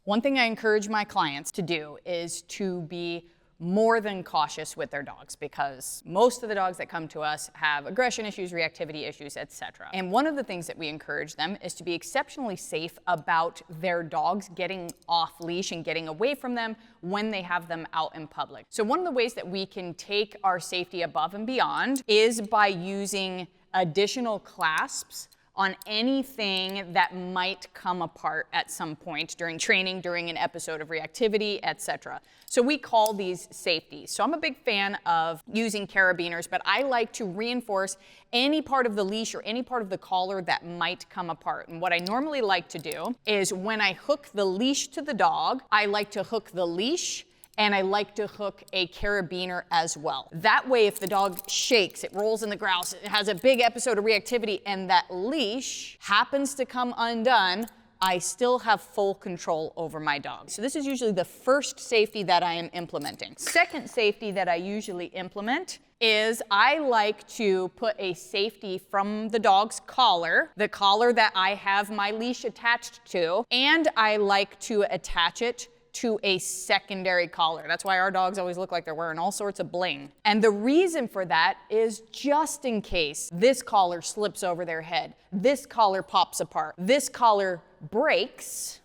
One thing I encourage my clients to do is to be more than cautious with their dogs, because most of the dogs that come to us have aggression issues, reactivity issues, etc. And one of the things that we encourage them is to be exceptionally safe about their dogs getting off leash and getting away from them when they have them out in public. So one of the ways that we can take our safety above and beyond is by using additional clasps on anything that might come apart at some point during training, during an episode of reactivity, etc. So we call these safeties. So I'm a big fan of using carabiners, but I like to reinforce any part of the leash or any part of the collar that might come apart. And what I normally like to do is when I hook the leash to the dog, I like to hook the leash and I like to hook a carabiner as well. That way, if the dog shakes, it rolls in the grouse, it has a big episode of reactivity, and that leash happens to come undone, I still have full control over my dog. So this is usually the first safety that I am implementing. Second safety that I usually implement is I like to put a safety from the dog's collar, the collar that I have my leash attached to, and I like to attach it to a secondary collar. That's why our dogs always look like they're wearing all sorts of bling. And the reason for that is just in case this collar slips over their head, this collar pops apart, this collar breaks,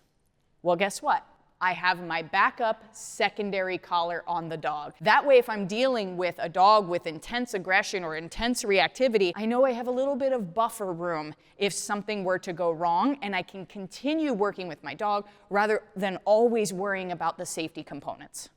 well, guess what? I have my backup secondary collar on the dog. That way, if I'm dealing with a dog with intense aggression or intense reactivity, I know I have a little bit of buffer room if something were to go wrong, and I can continue working with my dog rather than always worrying about the safety components.